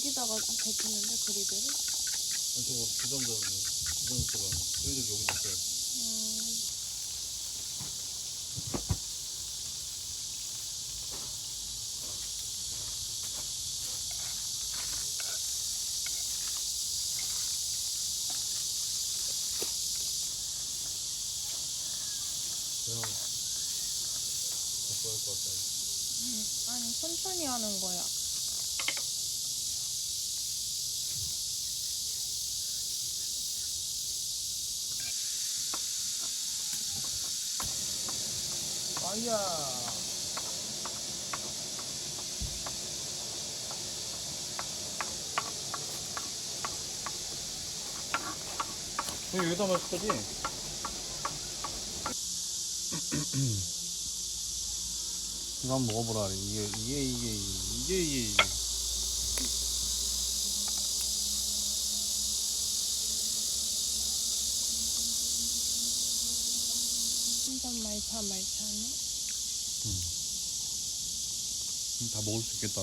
여기다가 데피는데 그리들을? 저거 주전자처럼 그래도 여기다 써요. 그냥 바꿔야 할 것 같다. 아니 천천히 하는 거야. 아야. 여기다 마실 거지? 이거 한번 먹어보라 그래. 이게. 완전 말차네. 다 먹을 수 있겠다.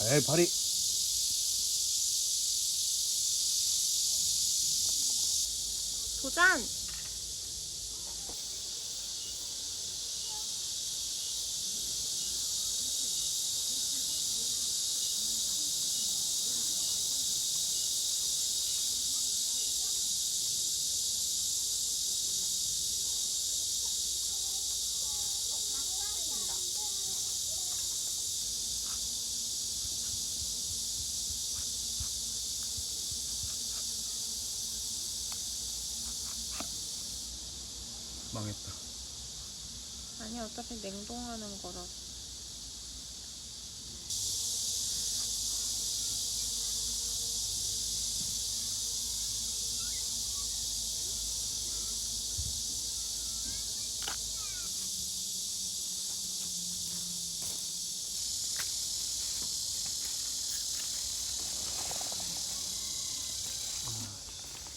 에이, 발이. 도전! 망했다. 아니 어차피 냉동하는 거라.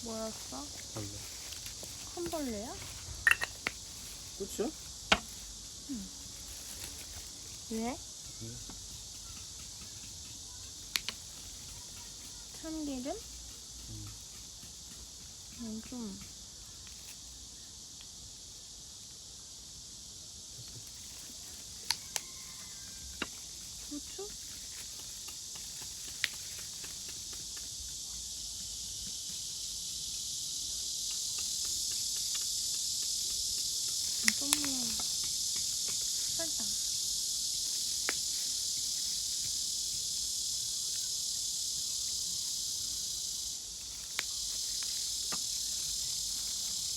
뭐였어? 벌레. 큰 벌레야? 끝이야? 왜? 참기름? 좀 후추? 좀 살짝.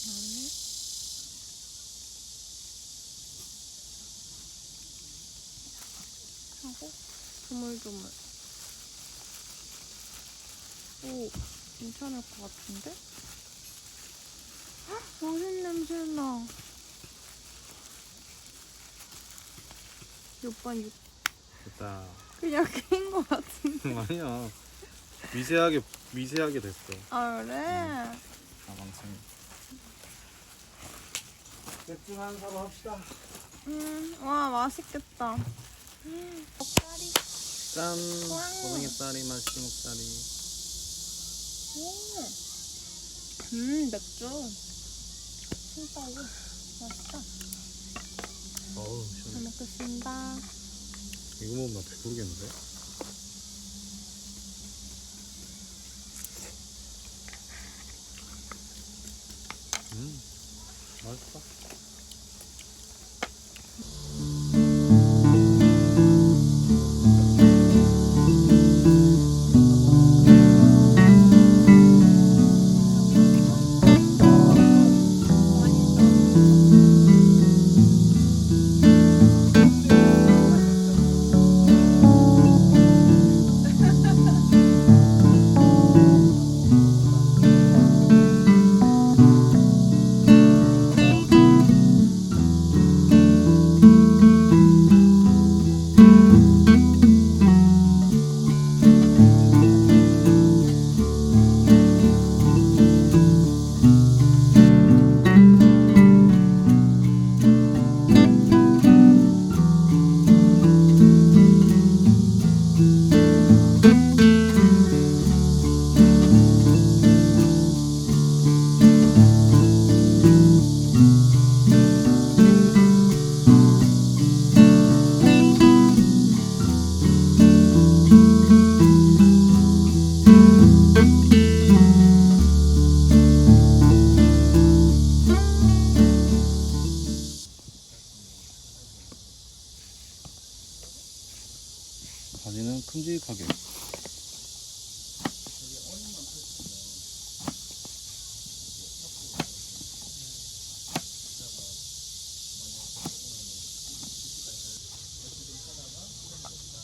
그다음에 하고 조물조물. 오, 괜찮을 것 같은데? 헉, 맛있는 냄새 나. 이 오빠 는 됐다. 그냥 깬 것 같은데. 아니야. 미세하게 됐어. 아 그래? 가방생. 맥주 한 사로 합시다. 와 맛있겠다. 닭다리. 짠. 와. 고등이살이 맛있게 먹다리. 맥주. 진짜로 맛있다. 어우, 잘 시원해. 먹겠습니다. 이거 먹으면 나 배부르겠는데? 맛있다.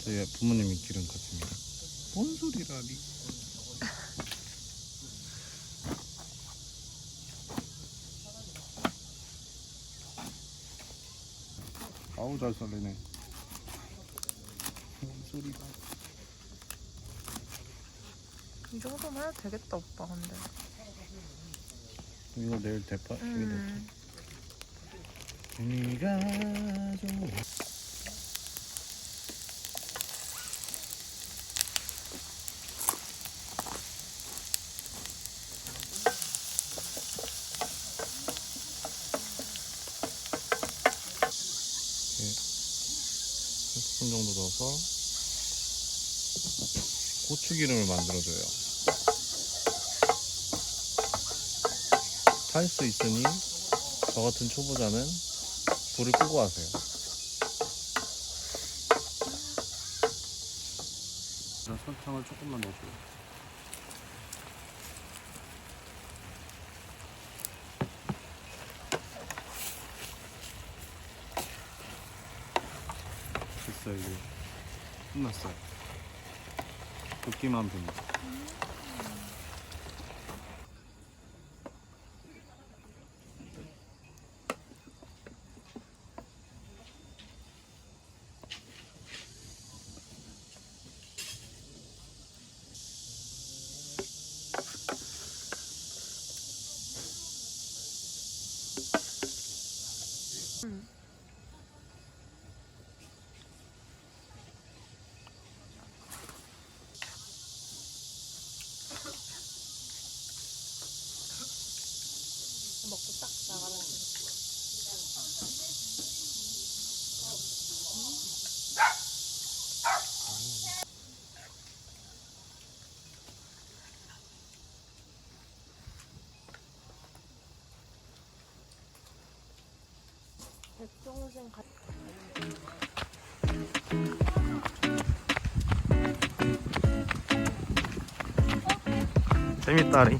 저희 부모님이 기른 같습니다. 뭔 소리라니? 아우 잘 살리네. 뭔 소리가? 이 정도면 해도 되겠다 오빠 근데. 이거 내일 대파 음. 네가 좋아. 한 스푼 정도 넣어서 고추기름을 만들어줘요. 탈 수 있으니 저 같은 초보자는 불을 끄고 하세요. 설탕을 조금만 넣어줘요. 됐어요. 이제 끝났어요. 볶기만 하면 됩니다. 먹고 딱 나가면 백종생 같. 재밌다리.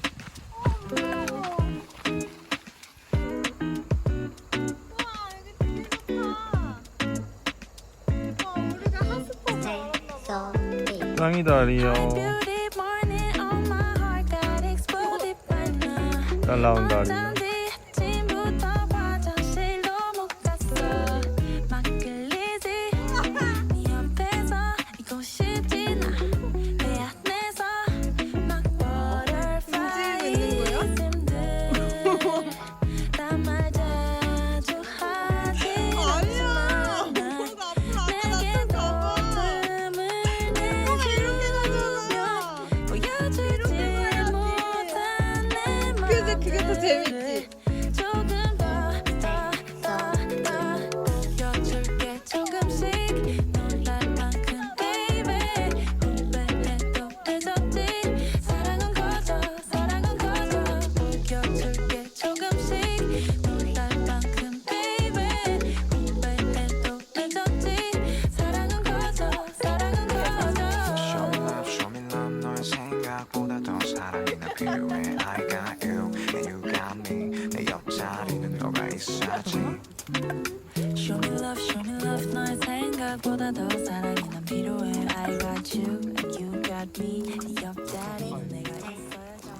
짱이다리요. 잘 나온 다리요. 그게 더 재밌지. Show me love, 너의 생각보다 더 사랑이 난 필요해. I got you, and you got me. 네 옆자리는 내가 있어야죠.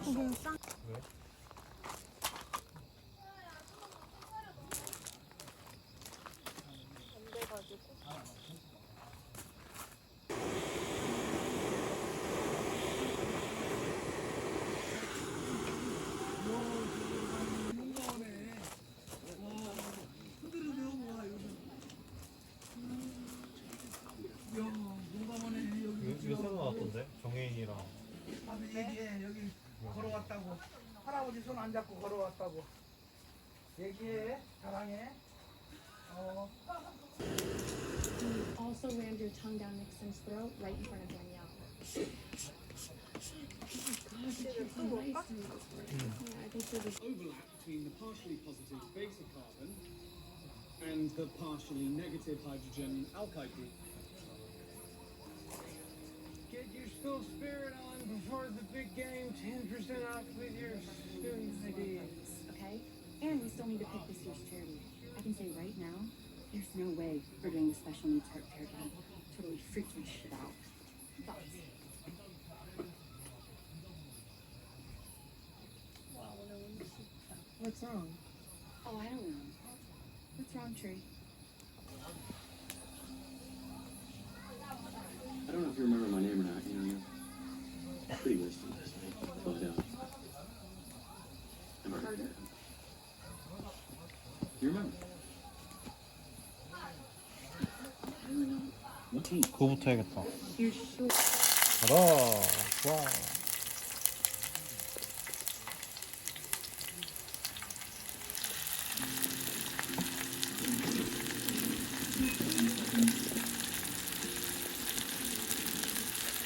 이거 새로 나왔던데? 정혜인이랑. 얘기해. 여기 걸어왔다고. 할아버지 손 안 잡고 걸어왔다고. 얘기해. 사랑해. Also rammed your tongue down Nixon's throat right in front of Danielle. Yeah, I think so. Overlap between the partially positive beta carbon and the partially negative hydrogen alkyl group. Get your school spirit on before the big game. 10% off with your student ideas. Okay? And we still need to pick this year's charity. I can say right now, there's no way we're doing the special needs heart care game. totally freaked my shit out. What's wrong? Oh, I don't know. What's wrong, Tree? I don't know if you remember my name or not. You know, you're pretty wasted last night. But, I'm Carter. You remember? What team? 그거부터 해야겠다. You're sure? 가라. 좋아.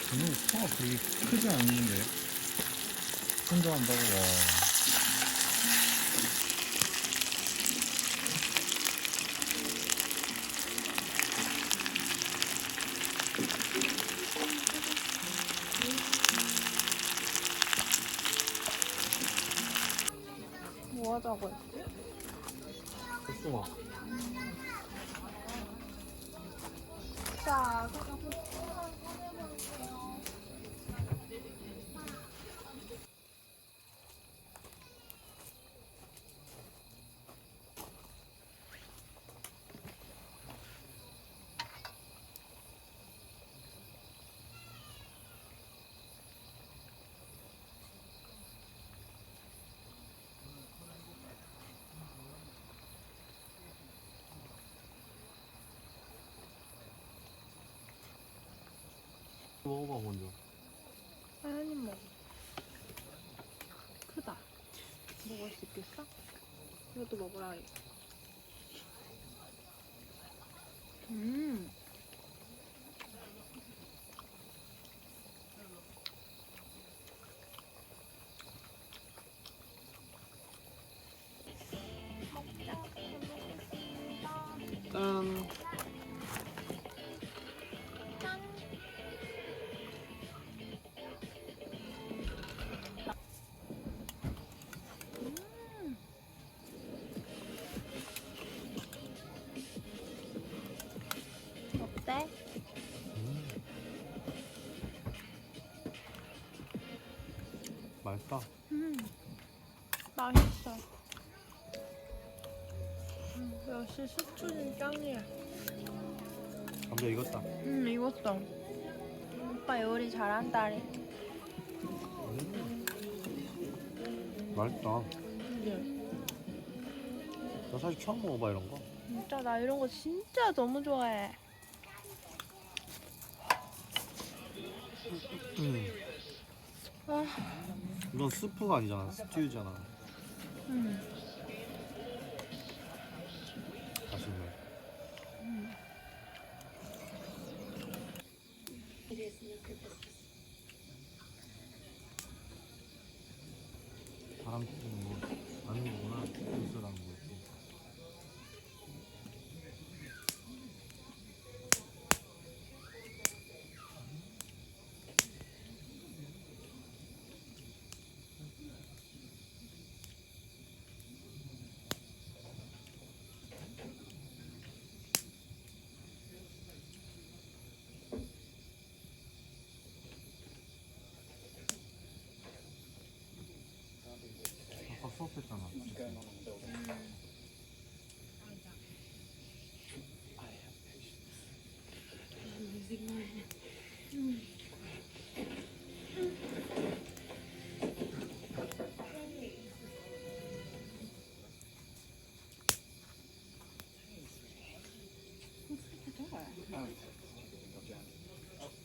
저는 차가 그렇게 크지 않는데 혼자 한다고 와. 뭐 하자고 했지? 복숭아. 자, 먹어봐 먼저. 하연이 먹어. 크다. 먹을 수 있겠어? 이것도 먹으라. 짠. 어때? 맛있다. 맛있어. 역시 수초는 짱이야. 감자 익었다. 익었어. 오빠 요리 잘한다리. 맛있다. 그지? 나 사실 처음 먹어봐 이런 거. 진짜 나 이런 거 진짜 너무 좋아해. 아, 이건 스프가 아니잖아. 스튜잖아. 맛있네. It is none of your business. 바람 피는 거 아는 거구나. 기술하는 거지. 아까 수업했잖아.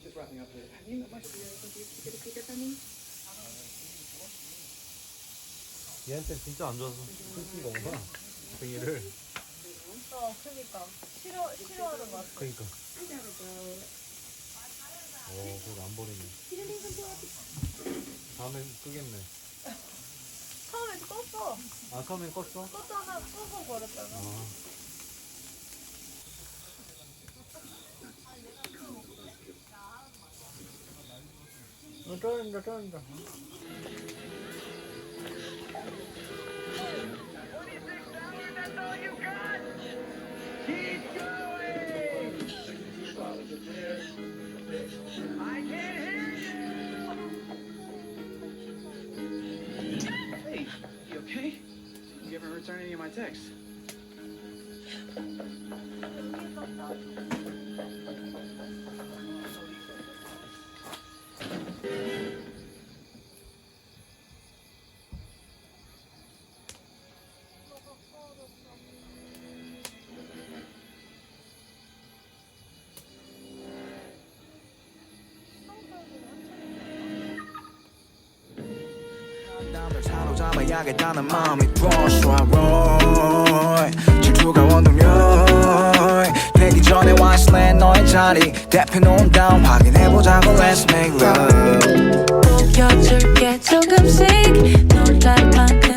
Just wrapping up here. Have you met my sister? Would you get a picture for me? 얘한테 진짜 안 좋아서 슬픈 거구나. 생일을. 그니까. 싫어하는 거 같아. 그니까. I gotta go. 그래도 안 버리네. 다음엔 끄겠네. 처음에 껐어. 아, 처음엔 껐어? 껐다가 끄고 버렸다가. 아. 쩐다. Keep going! haven't returned any of my texts. 널 사로잡아야겠다는 마음이 부어서 질투가 원동력 되기 전에 와이슬랜드 너의 자리 대표놓은 다음 확인해보자고 Let's make love 웃겨줄게 조금씩 놀랄 만큼